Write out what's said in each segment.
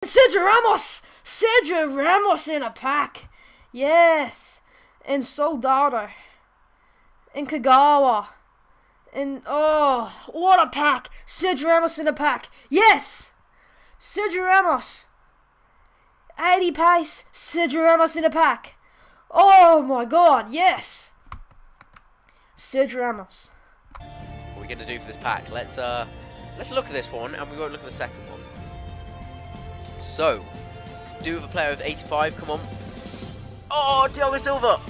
Sergio Ramos! Sergio Ramos in a pack. Yes. And Soldado. And Kagawa. And, oh, what a pack. Sergio Ramos in a pack. Yes. Sergio Ramos. 80 pace. Sergio Ramos in a pack. Oh my god, yes. Sergio Ramos. What are we gonna do for this pack? Let's look at this one, and we won't look at the second one. So, do with a player of 85. Come on. Oh, Thiago Silva.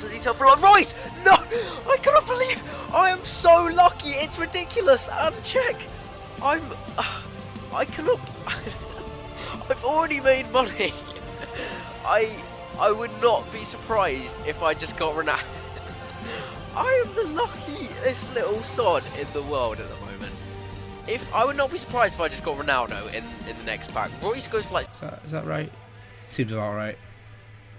Does he sell blood? Right! No, I cannot believe. I am so lucky. It's ridiculous. And check. I cannot. I've already made money. I would not be surprised if I just got Ronaldo. I am the luckiest little sod in the world at the moment. I would not be surprised if I just got Ronaldo in the next pack. Royce goes for like. Is that right? Seems about right.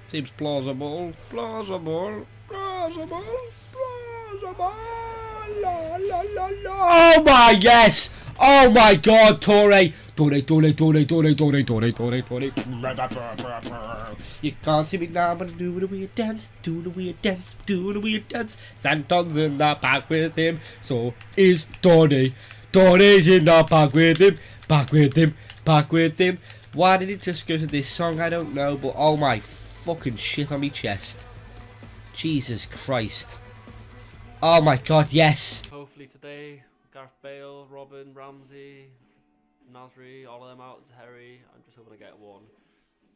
Seems plausible. Plausible. Plausible. Plausible. La la la la. Oh my yes! Oh my god, Torre! Torre. You can't see me now, but do the weird dance, do the weird dance, do the weird dance. Santon's in the pack with him, so is Torre. Torre's in the pack with him, back with him, back with him. Why did it just go to this song? I don't know, but oh my fucking shit on me chest. Jesus Christ. Oh my god, yes. Hopefully today, Gareth Bale, Robin, Ramsey, Nasri, all of them out, Harry. I'm just hoping to get one.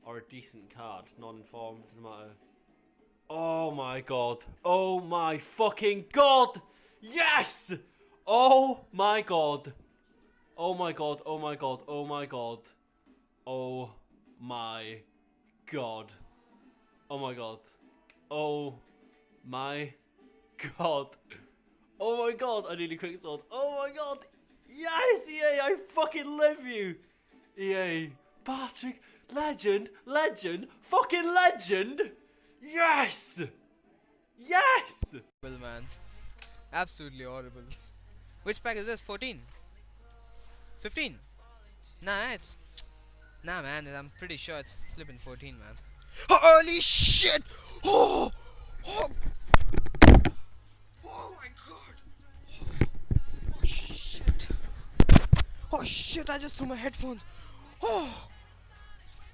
Or a decent card, non-informed, doesn't matter. Oh my god. Oh my fucking god! Yes! Oh my god. Oh my god, oh my god, oh my god. Oh my god. Oh my god. Oh my god. Oh my god, I nearly quick sold. Oh my god. Yes, EA, I fucking love you. EA. Patrick, legend, fucking legend. Yes. Yes. Horrible, man. Absolutely horrible. Which pack is this? 14? 15? Nah, it's... Nah, man, I'm pretty sure it's flipping 14, man. Holy shit! Oh! Oh! Oh my god! Oh shit! Oh shit, I just threw my headphones. Oh!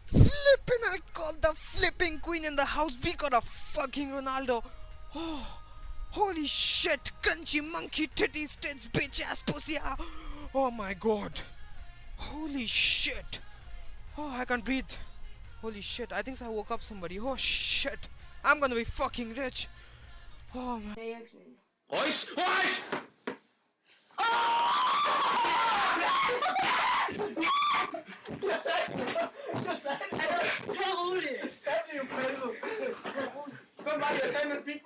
Flipping, I called the flipping queen in the house. We got a fucking Ronaldo. Oh! Holy shit! Crunchy monkey titties tits bitch ass pussy. Oh my god! Holy shit! Oh, I can't breathe. Holy shit! I think I woke up somebody. Oh shit! I'm gonna be fucking rich. Oh man. Ois! Ois! Hvem var det, jeg sagde, man fik?